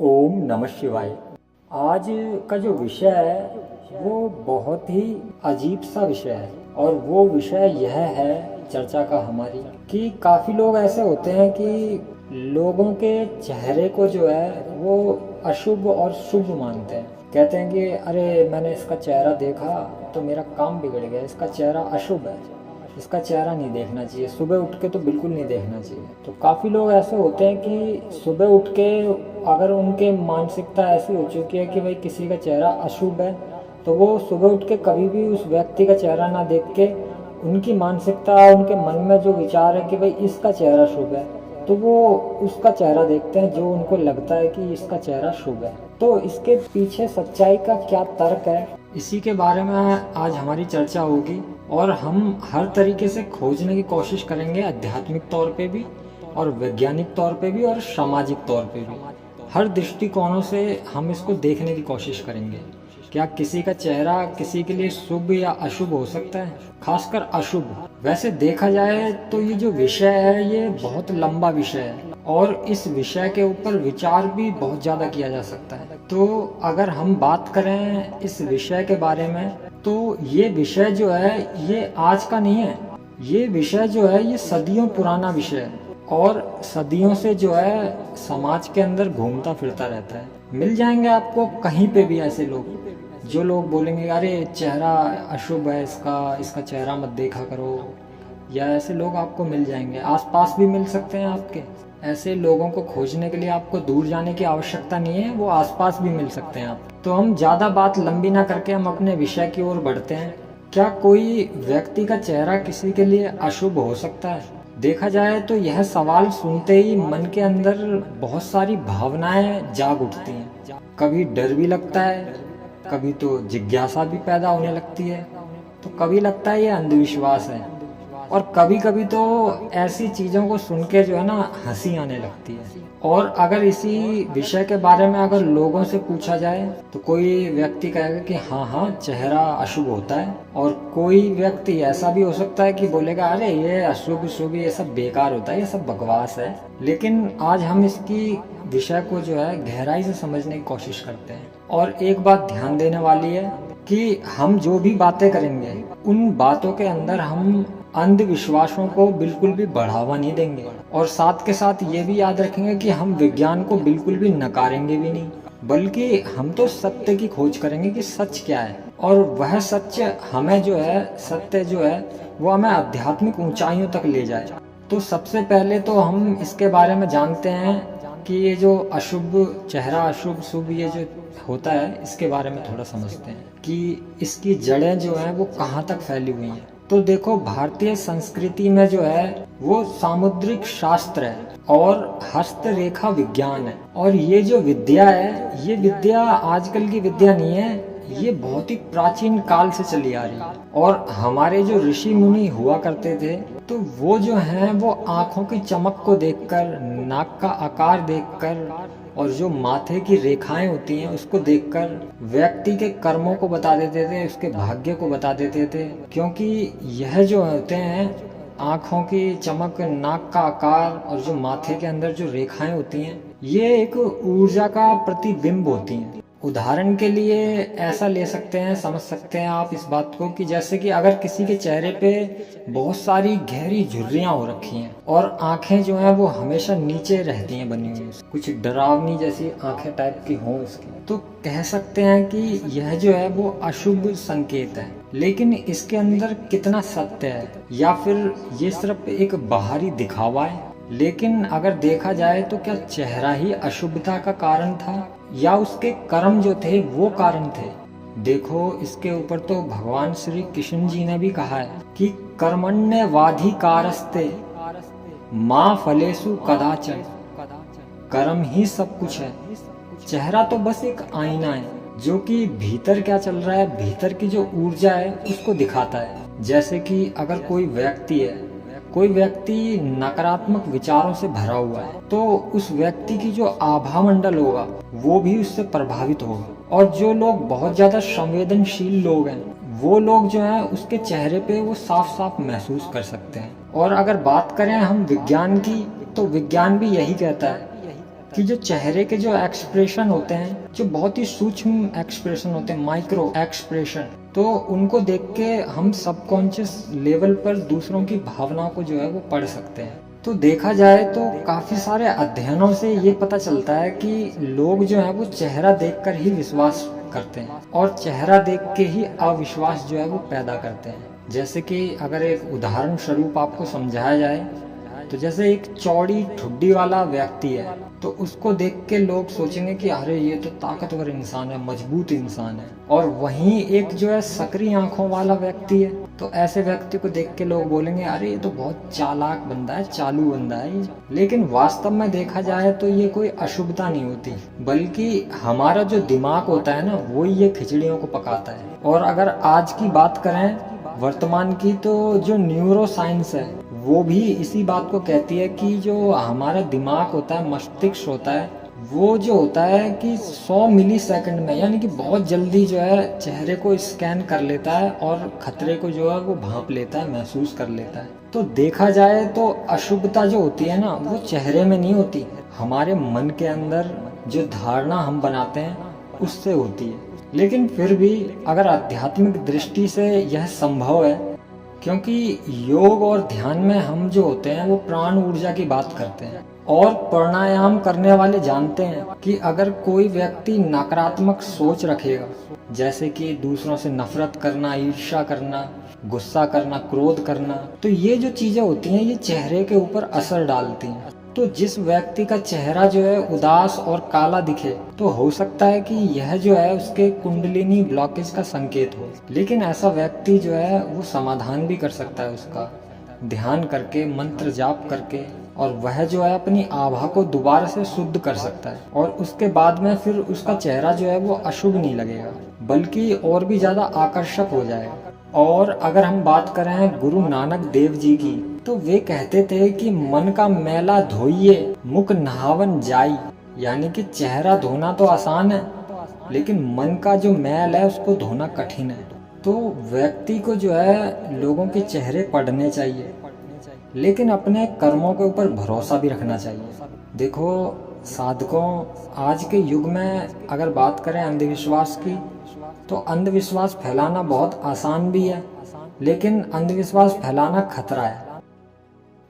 ओम नमः शिवाय। आज का जो विषय है वो बहुत ही अजीब सा विषय है और वो विषय यह है चर्चा का हमारी कि काफ़ी लोग ऐसे होते हैं कि लोगों के चेहरे को जो है वो अशुभ और शुभ मानते हैं। कहते हैं कि अरे मैंने इसका चेहरा देखा तो मेरा काम बिगड़ गया, इसका चेहरा अशुभ है, इसका चेहरा नहीं देखना चाहिए, सुबह उठ के तो बिल्कुल नहीं देखना चाहिए। तो काफ़ी लोग ऐसे होते हैं कि सुबह उठ के अगर उनके मानसिकता ऐसी हो चुकी है कि भाई किसी का चेहरा अशुभ है तो वो सुबह उठ के कभी भी उस व्यक्ति का चेहरा ना देख के उनकी मानसिकता, उनके मन में जो विचार है कि भाई इसका चेहरा शुभ है तो वो उसका चेहरा देखते हैं जो उनको लगता है कि इसका चेहरा शुभ है। तो इसके पीछे सच्चाई का क्या तर्क है, इसी के बारे में आज हमारी चर्चा होगी और हम हर तरीके से खोजने की कोशिश करेंगे, आध्यात्मिक तौर पे भी और वैज्ञानिक तौर पे भी और सामाजिक तौर पे भी। हर दृष्टिकोणों से हम इसको देखने की कोशिश करेंगे। क्या किसी का चेहरा किसी के लिए शुभ या अशुभ हो सकता है, खासकर अशुभ। वैसे देखा जाए तो ये जो विषय है ये बहुत लंबा विषय है और इस विषय के ऊपर विचार भी बहुत ज़्यादा किया जा सकता है। तो अगर हम बात करें इस विषय के बारे में तो ये विषय जो है ये आज का नहीं है, ये विषय जो है ये सदियों पुराना विषय है और सदियों से जो है समाज के अंदर घूमता फिरता रहता है। मिल जाएंगे आपको कहीं पे भी ऐसे लोग जो लोग बोलेंगे अरे चेहरा अशुभ है इसका चेहरा मत देखा करो, या ऐसे लोग आपको मिल जाएंगे, आसपास भी मिल सकते हैं आपके। ऐसे लोगों को खोजने के लिए आपको दूर जाने की आवश्यकता नहीं है, वो आसपास भी मिल सकते हैं आप। तो हम ज़्यादा बात लंबी ना करके हम अपने विषय की ओर बढ़ते हैं। क्या कोई व्यक्ति का चेहरा किसी के लिए अशुभ हो सकता है? देखा जाए तो यह सवाल सुनते ही मन के अंदर बहुत सारी भावनाएं जाग उठती हैं। कभी डर भी लगता है, कभी तो जिज्ञासा भी पैदा होने लगती है, तो कभी लगता है ये अंधविश्वास है और कभी कभी तो ऐसी चीज़ों को सुन के जो है ना हंसी आने लगती है। और अगर इसी विषय के बारे में अगर लोगों से पूछा जाए तो कोई व्यक्ति कहेगा कि हाँ हाँ चेहरा अशुभ होता है, और कोई व्यक्ति ऐसा भी हो सकता है कि बोलेगा अरे ये अशुभ शुभ ये सब बेकार होता है, ये सब बकवास है। लेकिन आज हम इसकी विषय को जो है गहराई से समझने की कोशिश करते हैं। और एक बात ध्यान देने वाली है कि हम जो भी बातें करेंगे उन बातों के अंदर हम अंधविश्वासों को बिल्कुल भी बढ़ावा नहीं देंगे और साथ के साथ ये भी याद रखेंगे कि हम विज्ञान को बिल्कुल भी नकारेंगे भी नहीं, बल्कि हम तो सत्य की खोज करेंगे कि सच क्या है। और वह सच हमें जो है, सत्य जो है वो हमें आध्यात्मिक ऊंचाइयों तक ले जाए। तो सबसे पहले तो हम इसके बारे में जानते हैं कि ये जो अशुभ चेहरा अशुभ शुभ ये जो होता है इसके बारे में थोड़ा समझते हैं कि इसकी जड़ें जो हैं वो कहाँ तक फैली हुई हैं। तो देखो, भारतीय संस्कृति में जो है वो सामुद्रिक शास्त्र है और हस्तरेखा विज्ञान है। और ये जो विद्या है ये विद्या आजकल की विद्या नहीं है, ये बहुत ही प्राचीन काल से चली आ रही है। और हमारे जो ऋषि मुनि हुआ करते थे तो वो जो हैं वो आंखों की चमक को देखकर, नाक का आकार देखकर और जो माथे की रेखाएं होती हैं उसको देखकर व्यक्ति के कर्मों को बता देते थे, उसके भाग्य को बता देते थे। क्योंकि यह जो होते हैं आंखों की चमक, नाक का आकार और जो माथे के अंदर जो रेखाएं होती हैं ये एक ऊर्जा का प्रतिबिंब होती हैं। उदाहरण के लिए ऐसा ले सकते हैं, समझ सकते हैं आप इस बात को कि जैसे कि अगर किसी के चेहरे पे बहुत सारी गहरी झुर्रियां हो रखी हैं और आंखें जो हैं वो हमेशा नीचे रहती हैं बनी हुई, कुछ डरावनी जैसी आंखें टाइप की हों उसकी, तो कह सकते हैं कि यह जो है वो अशुभ संकेत है। लेकिन इसके अंदर कितना सत्य है, या फिर ये सिर्फ एक बाहरी दिखावा है? लेकिन अगर देखा जाए तो क्या चेहरा ही अशुभता का कारण था या उसके कर्म जो थे वो कारण थे? देखो, इसके ऊपर तो भगवान श्री कृष्ण जी ने भी कहा है कि कर्मण्यवाधिकारस्ते मां फलेषु कदाचन, कर्म ही सब कुछ है। चेहरा तो बस एक आईना है जो कि भीतर क्या चल रहा है, भीतर की जो ऊर्जा है उसको दिखाता है। जैसे कि अगर कोई व्यक्ति नकारात्मक विचारों से भरा हुआ है तो उस व्यक्ति की जो आभा मंडल होगा वो भी उससे प्रभावित होगा। और जो लोग बहुत ज्यादा संवेदनशील लोग हैं वो लोग जो है उसके चेहरे पे वो साफ साफ महसूस कर सकते हैं। और अगर बात करें हम विज्ञान की तो विज्ञान भी यही कहता है कि जो चेहरे के जो एक्सप्रेशन होते हैं, जो बहुत ही सूक्ष्म एक्सप्रेशन होते हैं, माइक्रो एक्सप्रेशन, तो उनको देख के हम सबकॉन्शियस लेवल पर दूसरों की भावनाओं को जो है वो पढ़ सकते हैं। तो देखा जाए तो काफी सारे अध्ययनों से ये पता चलता है कि लोग जो है वो चेहरा देखकर ही विश्वास करते हैं और चेहरा देख के ही अविश्वास जो है वो पैदा करते हैं। जैसे कि अगर एक उदाहरण स्वरूप आपको समझाया जाए तो जैसे एक चौड़ी ठुड्डी वाला व्यक्ति है, तो उसको देख के लोग सोचेंगे कि अरे ये तो ताकतवर इंसान है, मजबूत इंसान है। और वहीं एक जो है सकरी आंखों वाला व्यक्ति है, तो ऐसे व्यक्ति को देख के लोग बोलेंगे अरे ये तो बहुत चालाक बंदा है, चालू बंदा है। लेकिन वास्तव में देखा जाए तो ये कोई अशुभता नहीं होती, बल्कि हमारा जो दिमाग होता है ना, वो ये खिचड़ियों को पकाता है। और अगर आज की बात करें वर्तमान की, तो जो न्यूरो साइंस है वो भी इसी बात को कहती है कि जो हमारा दिमाग होता है, मस्तिष्क होता है, वो जो होता है कि 100 मिलीसेकंड में, यानी कि बहुत जल्दी जो है चेहरे को स्कैन कर लेता है और खतरे को जो है वो भांप लेता है, महसूस कर लेता है। तो देखा जाए तो अशुभता जो होती है ना, वो चेहरे में नहीं होती, हमारे मन के अंदर जो धारणा हम बनाते हैं उससे होती है। लेकिन फिर भी अगर आध्यात्मिक दृष्टि से यह संभव है, क्योंकि योग और ध्यान में हम जो होते हैं वो प्राण ऊर्जा की बात करते हैं, और प्राणायाम करने वाले जानते हैं कि अगर कोई व्यक्ति नकारात्मक सोच रखेगा, जैसे कि दूसरों से नफरत करना, ईर्ष्या करना, गुस्सा करना, क्रोध करना, तो ये जो चीजें होती हैं ये चेहरे के ऊपर असर डालती हैं। तो जिस व्यक्ति का चेहरा जो है उदास और काला दिखे, तो हो सकता है कि यह जो है उसके कुंडलिनी ब्लॉकेज का संकेत हो। लेकिन ऐसा व्यक्ति जो है वो समाधान भी कर सकता है उसका, ध्यान करके, मंत्र जाप करके, और वह जो है अपनी आभा को दोबारा से शुद्ध कर सकता है। और उसके बाद में फिर उसका चेहरा जो है वो अशुभ नहीं लगेगा, बल्कि और भी ज्यादा आकर्षक हो जाएगा। और अगर हम बात करें गुरु नानक देव जी की, तो वे कहते थे कि मन का मैला धोइए, मुख नहावन जाई। यानी कि चेहरा धोना तो आसान है, लेकिन मन का जो मैल है उसको धोना कठिन है। तो व्यक्ति को जो है लोगों के चेहरे पढ़ने चाहिए, लेकिन अपने कर्मों के ऊपर भरोसा भी रखना चाहिए। देखो साधकों, आज के युग में अगर बात करें अंधविश्वास की, तो अंधविश्वास फैलाना बहुत आसान भी है, लेकिन अंधविश्वास फैलाना खतरा है।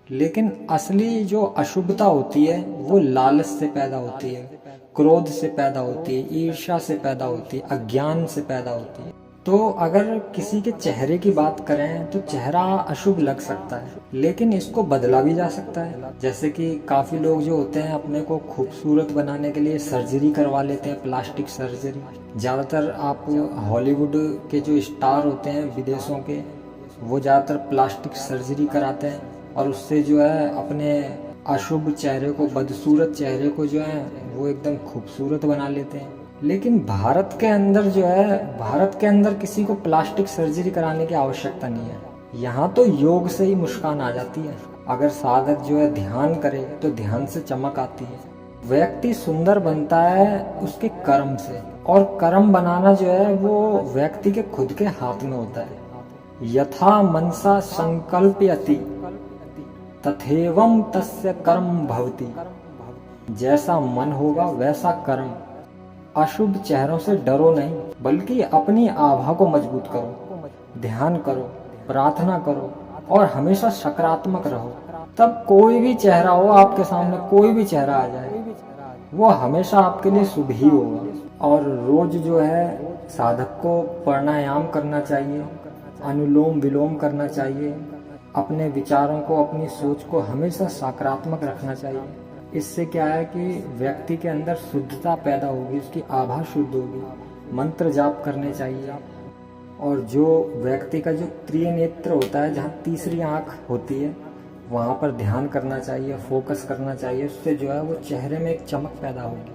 लेकिन असली जो अशुभता होती है वो लालच से पैदा होती है, क्रोध से पैदा होती है, ईर्ष्या से पैदा होती है, अज्ञान से पैदा होती है। तो अगर किसी के चेहरे की बात करें तो चेहरा अशुभ लग सकता है, लेकिन इसको बदला भी जा सकता है। जैसे कि काफी लोग जो होते हैं अपने को खूबसूरत बनाने के लिए सर्जरी करवा लेते हैं, प्लास्टिक सर्जरी। ज्यादातर आप हॉलीवुड के जो स्टार होते हैं विदेशों के, वो ज्यादातर प्लास्टिक सर्जरी कराते हैं और उससे जो है अपने अशुभ चेहरे को, बदसूरत चेहरे को जो है वो एकदम खूबसूरत बना लेते हैं। लेकिन भारत के अंदर जो है, भारत के अंदर किसी को प्लास्टिक सर्जरी कराने की आवश्यकता नहीं है। यहाँ तो योग से ही मुस्कान आ जाती है। अगर साधक जो है ध्यान करे तो ध्यान से चमक आती है। व्यक्ति सुंदर बनता है उसके कर्म से, और कर्म बनाना जो है वो व्यक्ति के खुद के हाथ में होता है। यथा मनसा संकल्पयति तथेवं तस्य कर्म भवति। जैसा मन होगा वैसा कर्म। अशुभ चेहरों से डरो नहीं, बल्कि अपनी आभा को मजबूत करो, ध्यान करो, प्रार्थना करो और हमेशा सकारात्मक रहो। तब कोई भी चेहरा हो आपके सामने, कोई भी चेहरा आ जाए, वो हमेशा आपके लिए शुभ ही होगा। और रोज जो है साधक को प्राणायाम करना चाहिए, अनुलोम विलोम करना चाहिए, अपने विचारों को, अपनी सोच को हमेशा सकारात्मक रखना चाहिए। इससे क्या है कि व्यक्ति के अंदर शुद्धता पैदा होगी, उसकी आभा शुद्ध होगी। मंत्र जाप करने चाहिए, और जो व्यक्ति का जो त्रिनेत्र होता है, जहाँ तीसरी आंख होती है, वहाँ पर ध्यान करना चाहिए, फोकस करना चाहिए। उससे जो है वो चेहरे में एक चमक पैदा होगी।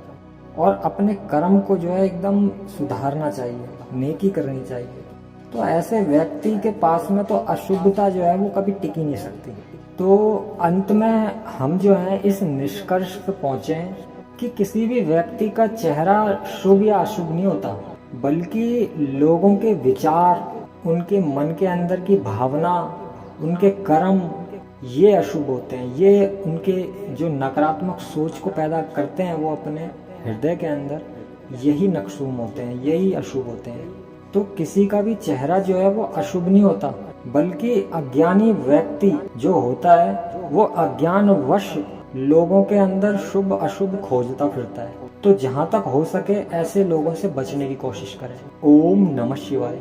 और अपने कर्म को जो है एकदम सुधारना चाहिए, नेकी करनी चाहिए। तो ऐसे व्यक्ति के पास में तो अशुभता जो है वो कभी टिक ही नहीं सकती। तो अंत में हम जो है इस निष्कर्ष पर पहुंचे कि किसी भी व्यक्ति का चेहरा शुभ या अशुभ नहीं होता, बल्कि लोगों के विचार, उनके मन के अंदर की भावना, उनके कर्म, ये अशुभ होते हैं। ये उनके जो नकारात्मक सोच को पैदा करते हैं वो अपने हृदय के अंदर, यही नकसूम होते हैं, यही अशुभ होते हैं। तो किसी का भी चेहरा जो है वो अशुभ नहीं होता, बल्कि अज्ञानी व्यक्ति जो होता है वो अज्ञानवश लोगों के अंदर शुभ अशुभ खोजता फिरता है। तो जहां तक हो सके ऐसे लोगों से बचने की कोशिश करें। ओम नमः शिवाय।